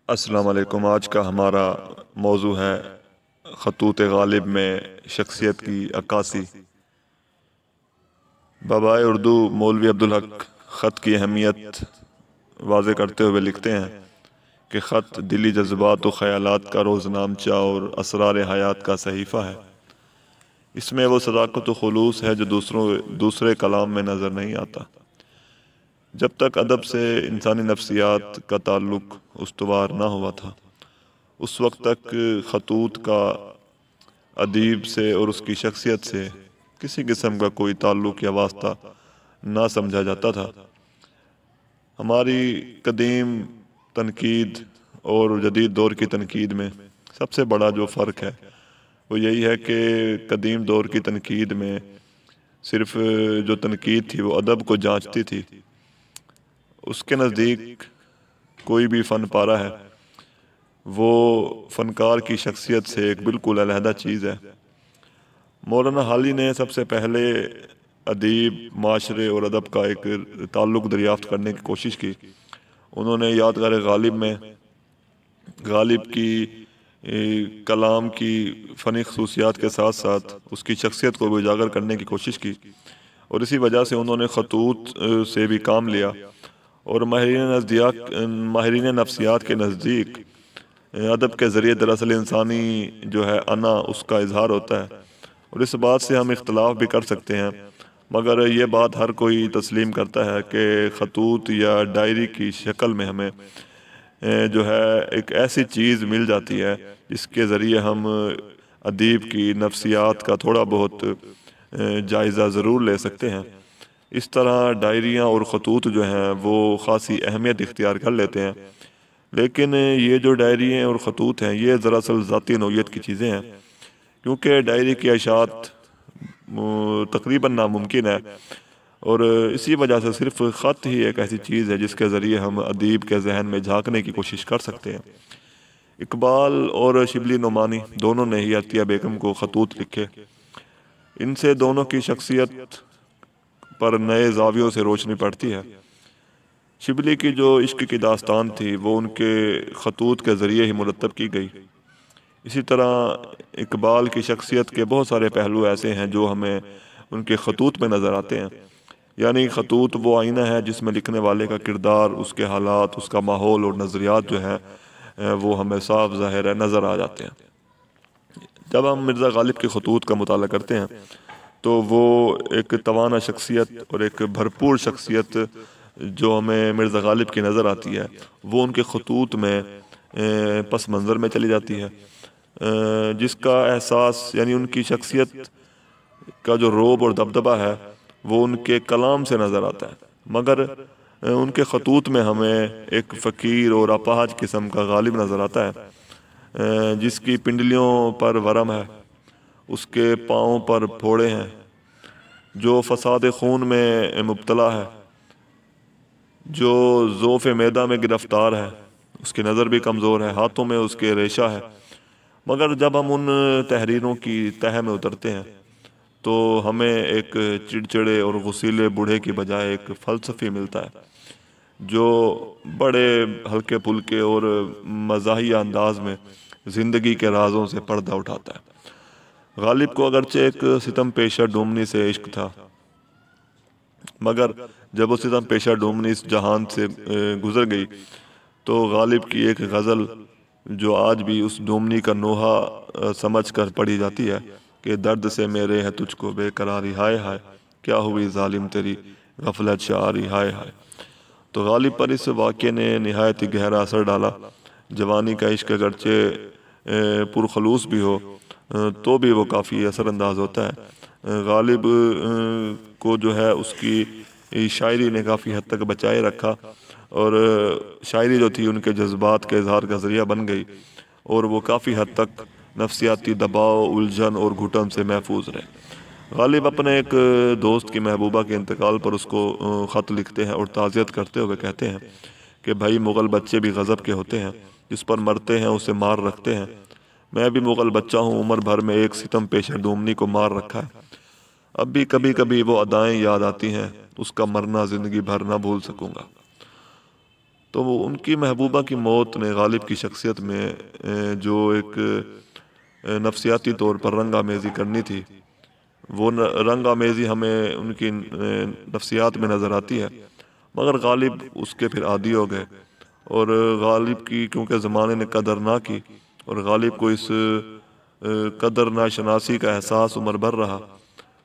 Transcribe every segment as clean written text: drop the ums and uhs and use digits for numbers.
السلام علیکم۔ آج کا ہمارا موضوع ہے خطوط غالب میں شخصیت کی عکاسی۔ بابائے اردو مولوی عبدالحق خط کی اہمیت واضح کرتے ہوئے لکھتے ہیں کہ خط دلی جذبات و خیالات کا روزنامچہ اور اسرار حیات کا صحیفہ ہے۔ اس میں وہ صداقت و خلوص ہے جو دوسرے کلام میں نظر نہیں آتا۔ جب تک ادب سے انسانی نفسیات کا تعلق استوار نہ ہوا تھا، اس وقت تک خطوط کا ادیب سے اور اس کی شخصیت سے کسی قسم کا کوئی تعلق یا واسطہ نہ سمجھا جاتا تھا۔ ہماری قدیم تنقید اور جدید دور کی تنقید میں سب سے بڑا جو فرق ہے وہ یہی ہے کہ قدیم دور کی تنقید میں صرف جو تنقید تھی وہ ادب کو جانچتی تھی۔ اس کے نزدیک کوئی بھی فن پارہ ہے وہ فنکار کی شخصیت سے ایک بالکل علیحدہ چیز ہے۔ مولانا حالی نے سب سے پہلے ادیب، معاشرے اور ادب کا ایک تعلق دریافت کرنے کی کوشش کی۔ انہوں نے یادگار غالب میں غالب کی کلام کی فنی خصوصیات کے ساتھ ساتھ اس کی شخصیت کو بھی اجاگر کرنے کی کوشش کی، اور اسی وجہ سے انہوں نے خطوط سے بھی کام لیا۔ اور ماہرین نفسیات کے نزدیک ادب کے ذریعے دراصل انسانی جو ہے انا اس کا اظہار ہوتا ہے، اور اس بات سے ہم اختلاف بھی کر سکتے ہیں، مگر یہ بات ہر کوئی تسلیم کرتا ہے کہ خطوط یا ڈائری کی شکل میں ہمیں جو ہے ایک ایسی چیز مل جاتی ہے جس کے ذریعے ہم ادیب کی نفسیات کا تھوڑا بہت جائزہ ضرور لے سکتے ہیں۔ اس طرح ڈائریاں اور خطوط جو ہیں وہ خاصی اہمیت اختیار کر لیتے ہیں، لیکن یہ جو ڈائریاں اور خطوط ہیں یہ دراصل ذاتی نوعیت کی چیزیں ہیں، کیونکہ ڈائری کی اشاعت تقریباً ناممکن ہے، اور اسی وجہ سے صرف خط ہی ایک ایسی چیز ہے جس کے ذریعے ہم ادیب کے ذہن میں جھانکنے کی کوشش کر سکتے ہیں۔ اقبال اور شبلی نعمانی دونوں نے ہی عطیہ بیگم کو خطوط لکھے۔ ان سے دونوں کی شخصیت پر نئے زاویوں سے روشنی پڑتی ہے۔ شبلی کی جو عشق کی داستان تھی وہ ان کے خطوط کے ذریعے ہی مرتب کی گئی۔ اسی طرح اقبال کی شخصیت کے بہت سارے پہلو ایسے ہیں جو ہمیں ان کے خطوط میں نظر آتے ہیں، یعنی خطوط وہ آئینہ ہے جس میں لکھنے والے کا کردار، اس کے حالات، اس کا ماحول اور نظریات جو ہیں وہ ہمیں صاف ظاہر نظر آ جاتے ہیں۔ جب ہم مرزا غالب کے خطوط کا مطالعہ کرتے ہیں تو وہ ایک توانا شخصیت اور ایک بھرپور شخصیت جو ہمیں مرزا غالب کی نظر آتی ہے وہ ان کے خطوط میں پس منظر میں چلی جاتی ہے، جس کا احساس یعنی ان کی شخصیت کا جو روب اور دبدبہ ہے وہ ان کے کلام سے نظر آتا ہے، مگر ان کے خطوط میں ہمیں ایک فقیر اور اپاہج قسم کا غالب نظر آتا ہے، جس کی پنڈلیوں پر ورم ہے، اس کے پاؤں پر پھوڑے ہیں، جو فساد خون میں مبتلا ہے، جو ضعف معدہ میں گرفتار ہے، اس کی نظر بھی کمزور ہے، ہاتھوں میں اس کے ریشہ ہے۔ مگر جب ہم ان تحریروں کی تہہ میں اترتے ہیں تو ہمیں ایک چڑچڑے اور غصیلے بوڑھے کی بجائے ایک فلسفی ملتا ہے جو بڑے ہلکے پھلکے اور مزاحیہ انداز میں زندگی کے رازوں سے پردہ اٹھاتا ہے۔ غالب کو اگرچہ ایک ستم پیشہ ڈومنی سے عشق تھا، مگر جب وہ ستم پیشہ ڈومنی اس جہان سے گزر گئی تو غالب کی ایک غزل جو آج بھی اس ڈومنی کا نوحہ سمجھ کر پڑھی جاتی ہے کہ درد سے میرے ہے تجھ کو بے قراری ہائے ہائے، کیا ہوئی ظالم تیری غفلت شعاری ہائے ہائے۔ تو غالب پر اس واقعے نے نہایت ہی گہرا اثر ڈالا۔ جوانی کا عشق اگرچہ پرخلوص بھی ہو تو بھی وہ کافی اثر انداز ہوتا ہے۔ غالب کو جو ہے اس کی شاعری نے کافی حد تک بچائے رکھا، اور شاعری جو تھی ان کے جذبات کے اظہار کا ذریعہ بن گئی، اور وہ کافی حد تک نفسیاتی دباؤ، الجھن اور گھٹن سے محفوظ رہے۔ غالب اپنے ایک دوست کی محبوبہ کے انتقال پر اس کو خط لکھتے ہیں اور تعزیت کرتے ہوئے کہتے ہیں کہ بھائی مغل بچے بھی غضب کے ہوتے ہیں، جس پر مرتے ہیں اسے مار رکھتے ہیں، میں بھی مغل بچہ ہوں، عمر بھر میں ایک ستم پیشہ ڈومنی کو مار رکھا ہے، اب بھی کبھی کبھی وہ ادائیں یاد آتی ہیں، اس کا مرنا زندگی بھر نہ بھول سکوں گا۔ تو وہ ان کی محبوبہ کی موت نے غالب کی شخصیت میں جو ایک نفسیاتی طور پر رنگ آمیزی کرنی تھی، وہ رنگ آمیزی ہمیں ان کی نفسیات میں نظر آتی ہے، مگر غالب اس کے پھر عادی ہو گئے، اور غالب کی کیونکہ زمانے نے قدر نہ کی، اور غالب کو اس قدر ناشناسی کا احساس عمر بھر رہا،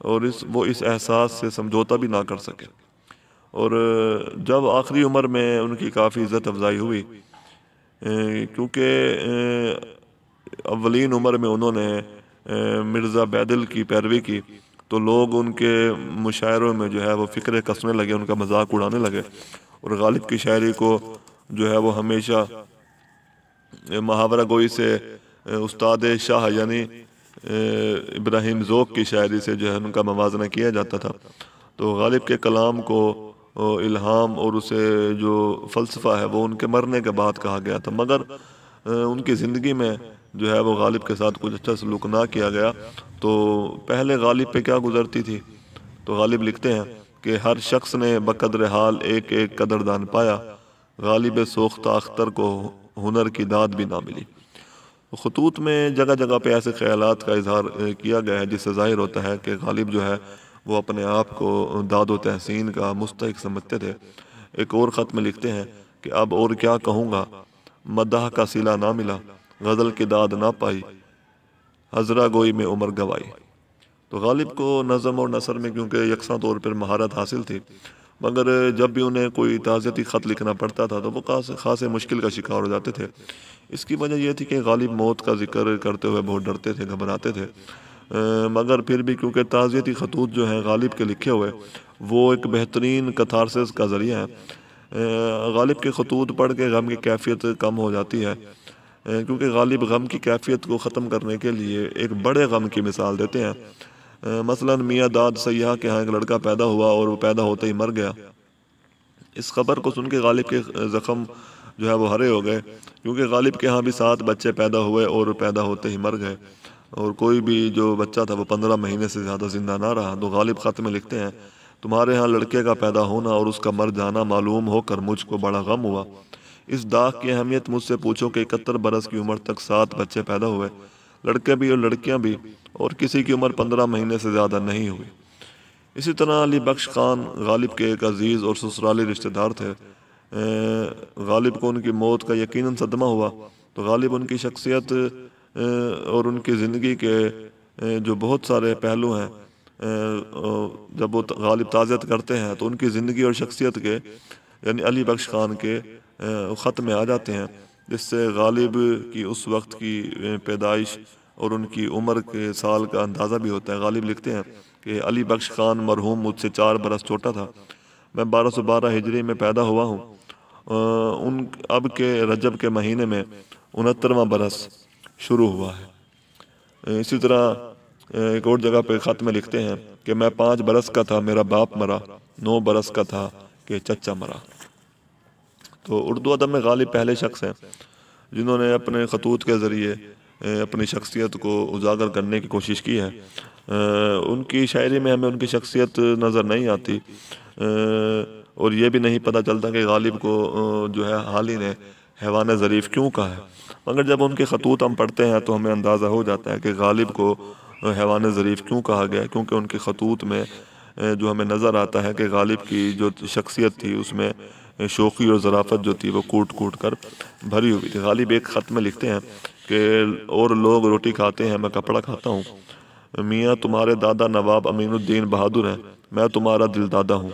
اور وہ اس احساس سے سمجھوتا بھی نہ کر سکے، اور جب آخری عمر میں ان کی کافی عزت افزائی ہوئی، کیونکہ اولین عمر میں انہوں نے مرزا بیدل کی پیروی کی، تو لوگ ان کے مشاعروں میں جو ہے وہ فکرے کسنے لگے، ان کا مذاق اڑانے لگے، اور غالب کی شاعری کو جو ہے وہ ہمیشہ محاورہ گوئی سے استاد شاہ یعنی ابراہیم ذوق کی شاعری سے جو ہے ان کا موازنہ کیا جاتا تھا۔ تو غالب کے کلام کو الہام اور اسے جو فلسفہ ہے وہ ان کے مرنے کے بعد کہا گیا تھا، مگر ان کی زندگی میں جو ہے وہ غالب کے ساتھ کچھ اچھا سلوک نہ کیا گیا۔ تو پہلے غالب پہ کیا گزرتی تھی، تو غالب لکھتے ہیں کہ ہر شخص نے بقدر حال ایک ایک قدردان پایا، غالب سوختہ اختر کو ہنر کی داد بھی نہ ملی۔ خطوط میں جگہ جگہ پہ ایسے خیالات کا اظہار کیا گیا ہے جس سے ظاہر ہوتا ہے کہ غالب جو ہے وہ اپنے آپ کو داد و تحسین کا مستحق سمجھتے تھے۔ ایک اور خط میں لکھتے ہیں کہ اب اور کیا کہوں گا، مداح کا صلہ نہ ملا، غزل کی داد نہ پائی، حضرہ گوئی میں عمر گوائی۔ تو غالب کو نظم اور نثر میں کیونکہ یکساں طور پر مہارت حاصل تھی، مگر جب بھی انہیں کوئی تعزیتی خط لکھنا پڑتا تھا تو وہ خاصے مشکل کا شکار ہو جاتے تھے۔ اس کی وجہ یہ تھی کہ غالب موت کا ذکر کرتے ہوئے بہت ڈرتے تھے، گھبراتے تھے، مگر پھر بھی کیونکہ تعزیتی خطوط جو ہیں غالب کے لکھے ہوئے وہ ایک بہترین کتھارسس کا ذریعہ ہے۔ غالب کے خطوط پڑھ کے غم کی کیفیت کم ہو جاتی ہے، کیونکہ غالب غم کی کیفیت کو ختم کرنے کے لیے ایک بڑے غم کی مثال دیتے ہیں۔ مثلا میاں داد سیاح کے ہاں ایک لڑکا پیدا ہوا اور وہ پیدا ہوتے ہی مر گیا۔ اس خبر کو سن کے غالب کے زخم جو ہے وہ ہرے ہو گئے، کیونکہ غالب کے ہاں بھی 7 بچے پیدا ہوئے اور پیدا ہوتے ہی مر گئے، اور کوئی بھی جو بچہ تھا وہ 15 مہینے سے زیادہ زندہ نہ رہا۔ تو غالب خط میں لکھتے ہیں تمہارے ہاں لڑکے کا پیدا ہونا اور اس کا مر جانا معلوم ہو کر مجھ کو بڑا غم ہوا۔ اس داغ کی اہمیت مجھ سے پوچھو کہ 71 برس کی عمر تک 7 بچے پیدا ہوئے، لڑکے بھی اور لڑکیاں بھی، اور کسی کی عمر 15 مہینے سے زیادہ نہیں ہوئی۔ اسی طرح علی بخش خان غالب کے ایک عزیز اور سسرالی رشتہ دار تھے۔ غالب کو ان کی موت کا یقیناً صدمہ ہوا، تو غالب ان کی شخصیت اور ان کی زندگی کے جو بہت سارے پہلو ہیں جب وہ غالب تعزیت کرتے ہیں تو ان کی زندگی اور شخصیت کے یعنی علی بخش خان کے خط میں آ جاتے ہیں، جس سے غالب کی اس وقت کی پیدائش اور ان کی عمر کے سال کا اندازہ بھی ہوتا ہے۔ غالب لکھتے ہیں کہ علی بخش خان مرحوم مجھ سے 4 برس چھوٹا تھا، میں 1212 ہجری میں پیدا ہوا ہوں، اب کے رجب کے مہینے میں 69واں برس شروع ہوا ہے۔ اسی طرح ایک اور جگہ پہ خط میں لکھتے ہیں کہ میں 5 برس کا تھا میرا باپ مرا، 9 برس کا تھا کہ چچا مرا۔ تو اردو ادب میں غالب پہلے شخص ہیں جنہوں نے اپنے خطوط کے ذریعے اپنی شخصیت کو اجاگر کرنے کی کوشش کی ہے۔ ان کی شاعری میں ہمیں ان کی شخصیت نظر نہیں آتی، اور یہ بھی نہیں پتہ چلتا کہ غالب کو جو ہے حالی نے حیوان ظریف کیوں کہا ہے، مگر جب ان کے خطوط ہم پڑھتے ہیں تو ہمیں اندازہ ہو جاتا ہے کہ غالب کو حیوان ظریف کیوں کہا گیا، کیونکہ ان کے خطوط میں جو ہمیں نظر آتا ہے کہ غالب کی جو شخصیت تھی اس میں شوخی اور ظرافت جو تھی وہ کوٹ کوٹ کر بھری ہوئی تھی۔ غالب ایک خط میں لکھتے ہیں کہ اور لوگ روٹی کھاتے ہیں میں کپڑا کھاتا ہوں، میاں تمہارے دادا نواب امین الدین بہادر ہیں، میں تمہارا دل دادا ہوں،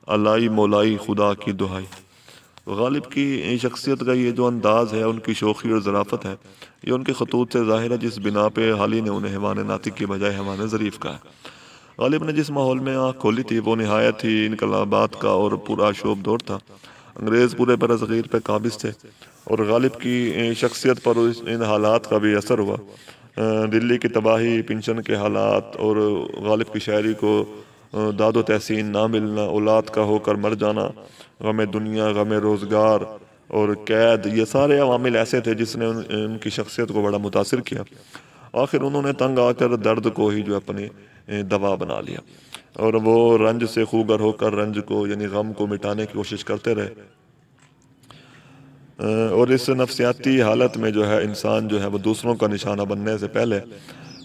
الائی مولائی خدا کی دہائی۔ غالب کی شخصیت کا یہ جو انداز ہے، ان کی شوخی اور ظرافت ہے، یہ ان کے خطوط سے ظاہر ہے، جس بنا پہ حالی نے انہیں حیوان ناطق کی بجائے حیوان ظریف کہا ہے۔ غالب نے جس ماحول میں آنکھ کھولی تھی وہ نہایت ہی انقلابات کا اور پورا شوب دور تھا۔ انگریز پورے برصغیر پہ قابض تھے اور غالب کی شخصیت پر ان حالات کا بھی اثر ہوا۔ دلی کی تباہی، پنشن کے حالات اور غالب کی شاعری کو داد و تحسین نہ ملنا، اولاد کا ہو کر مر جانا، غم دنیا، غم روزگار اور قید، یہ سارے عوامل ایسے تھے جس نے ان کی شخصیت کو بڑا متاثر کیا۔ آخر انہوں نے تنگ آ کر درد کو ہی جو اپنی دوا بنا لیا، اور وہ رنج سے خوگر ہو کر رنج کو یعنی غم کو مٹانے کی کوشش کرتے رہے۔ اور اس نفسیاتی حالت میں جو ہے انسان جو ہے وہ دوسروں کا نشانہ بننے سے پہلے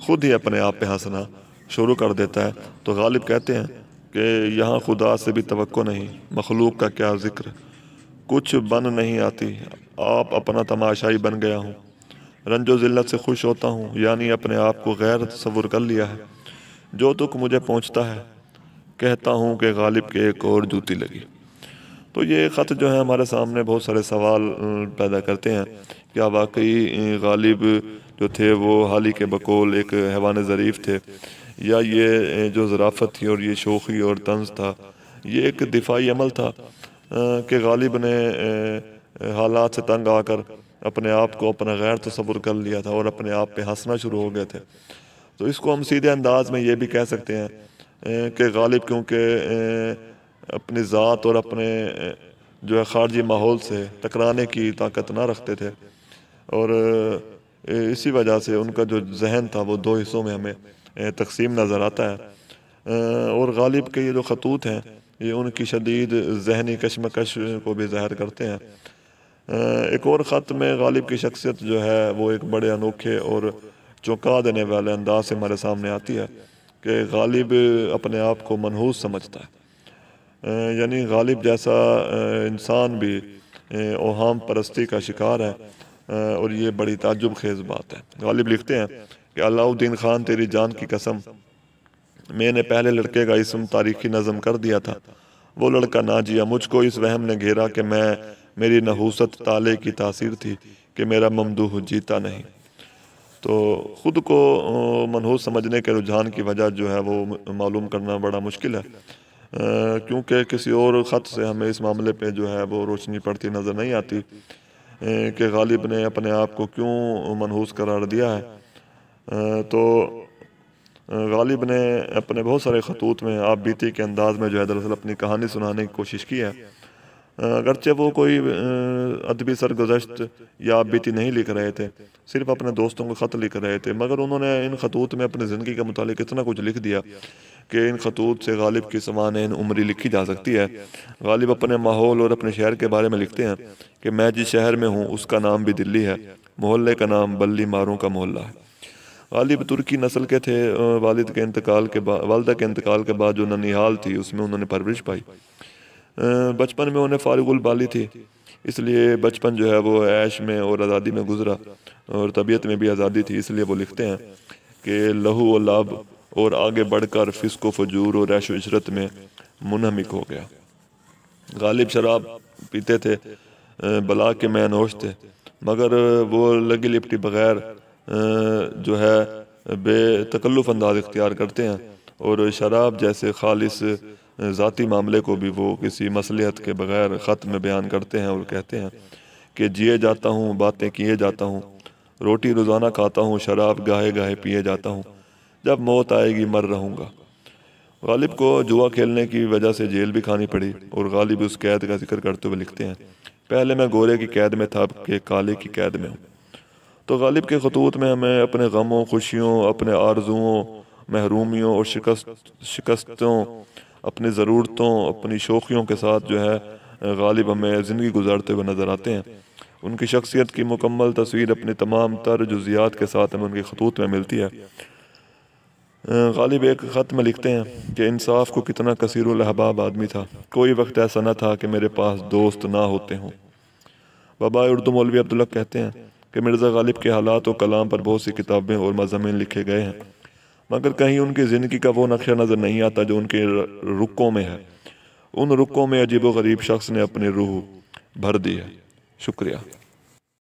خود ہی اپنے آپ پہ ہنسنا شروع کر دیتا ہے۔ تو غالب کہتے ہیں کہ یہاں خدا سے بھی توقع نہیں، مخلوق کا کیا ذکر، کچھ بن نہیں آتی، آپ اپنا تماشائی بن گیا ہوں، رنج و ذلت سے خوش ہوتا ہوں، یعنی اپنے آپ کو غیر تصور کر لیا ہے، جو تک مجھے پہنچتا ہے کہتا ہوں کہ غالب کے ایک اور جوتی لگی۔ تو یہ خط جو ہے ہمارے سامنے بہت سارے سوال پیدا کرتے ہیں۔ کیا واقعی غالب جو تھے وہ حالی کے بقول ایک حیوان ظریف تھے، یا یہ جو ظرافت تھی اور یہ شوخی اور طنز تھا یہ ایک دفاعی عمل تھا کہ غالب نے حالات سے تنگ آ کر اپنے آپ کو اپنا غیر تصور کر لیا تھا اور اپنے آپ پہ ہنسنا شروع ہو گئے تھے؟ تو اس کو ہم سیدھے انداز میں یہ بھی کہہ سکتے ہیں کہ غالب کیونکہ اپنی ذات اور اپنے جو ہے خارجی ماحول سے ٹکرانے کی طاقت نہ رکھتے تھے، اور اسی وجہ سے ان کا جو ذہن تھا وہ دو حصوں میں ہمیں تقسیم نظر آتا ہے۔ اور غالب کے یہ جو خطوط ہیں یہ ان کی شدید ذہنی کشمکش کو بھی ظاہر کرتے ہیں۔ ایک اور خط میں غالب کی شخصیت جو ہے وہ ایک بڑے انوکھے اور چونکا دینے والے انداز سے ہمارے سامنے آتی ہے کہ غالب اپنے آپ کو منحوس سمجھتا ہے، یعنی غالب جیسا انسان بھی اوہام پرستی کا شکار ہے، اور یہ بڑی تعجب خیز بات ہے۔ غالب لکھتے ہیں کہ علاء الدین خان تیری جان کی قسم، میں نے پہلے لڑکے کا اسم تاریخی نظم کر دیا تھا، وہ لڑکا نہ جیا، مجھ کو اس وہم نے گھیرا کہ میری نحوست تالے کی تاثیر تھی کہ میرا ممدوح جیتا نہیں۔ تو خود کو منحوس سمجھنے کے رجحان کی وجہ جو ہے وہ معلوم کرنا بڑا مشکل ہے، کیونکہ کسی اور خط سے ہمیں اس معاملے پہ جو ہے وہ روشنی پڑتی نظر نہیں آتی کہ غالب نے اپنے آپ کو کیوں منحوس قرار دیا ہے۔ تو غالب نے اپنے بہت سارے خطوط میں آپ بیتی کے انداز میں جو ہے دراصل اپنی کہانی سنانے کی کوشش کی ہے، اگرچہ وہ کوئی ادبی سرگزشت یا آپ بیتی نہیں لکھ رہے تھے، صرف اپنے دوستوں کو خط لکھ رہے تھے، مگر انہوں نے ان خطوط میں اپنی زندگی کے متعلق اتنا کچھ لکھ دیا کہ ان خطوط سے غالب کی سوانح عمری لکھی جا سکتی ہے۔ غالب اپنے ماحول اور اپنے شہر کے بارے میں لکھتے ہیں کہ میں جس شہر میں ہوں اس کا نام بھی دلی ہے، محلے کا نام بلی ماروں کا محلہ ہے۔ غالب ترکی نسل کے تھے، والدہ کے انتقال کے بعد جو ننیحال تھی اس میں انہوں نے پرورش پائی۔ بچپن میں انہیں فارغ البالی تھی، اس لیے بچپن جو ہے وہ عیش میں اور آزادی میں گزرا، اور طبیعت میں بھی آزادی تھی، اس لیے وہ لکھتے ہیں کہ لہو و لعب اور آگے بڑھ کر فسق و فجور اور عیش و عشرت میں منہمک ہو گیا۔ غالب شراب پیتے تھے، بلا کے میں نوش تھے، مگر وہ لگی لپٹی بغیر جو ہے بے تکلف انداز اختیار کرتے ہیں، اور شراب جیسے خالص ذاتی معاملے کو بھی وہ کسی مصلحت کے بغیر خط میں بیان کرتے ہیں اور کہتے ہیں کہ جیے جاتا ہوں، باتیں کیے جاتا ہوں، روٹی روزانہ کھاتا ہوں، شراب گاہے گاہے پیے جاتا ہوں، جب موت آئے گی مر رہوں گا۔ غالب کو جوا کھیلنے کی وجہ سے جیل بھی کھانی پڑی، اور غالب اس قید کا ذکر کرتے ہوئے لکھتے ہیں پہلے میں گورے کی قید میں تھا، اب کہ کالے کی قید میں ہوں۔ تو غالب کے خطوط میں ہمیں اپنے غموں، خوشیوں، اپنے آرزوؤں، محرومیوں اور شکستوں، اپنی ضرورتوں، اپنی شوخیوں کے ساتھ جو ہے غالب ہمیں زندگی گزارتے ہوئے نظر آتے ہیں۔ ان کی شخصیت کی مکمل تصویر اپنی تمام تر جزیات کے ساتھ ہمیں ان کے خطوط میں ملتی ہے۔ غالب ایک خط میں لکھتے ہیں کہ انصاف کو کتنا کثیر الاحباب آدمی تھا، کوئی وقت ایسا نہ تھا کہ میرے پاس دوست نہ ہوتے ہوں۔ بابا اردو مولوی عبدالحق کہتے ہیں کہ مرزا غالب کے حالات و کلام پر بہت سی کتابیں اور مضامین لکھے گئے ہیں، مگر کہیں ان کی زندگی کا وہ نقشہ نظر نہیں آتا جو ان کے رکوں میں ہے۔ ان رکوں میں عجیب و غریب شخص نے اپنی روح بھر دی ہے۔ شکریہ۔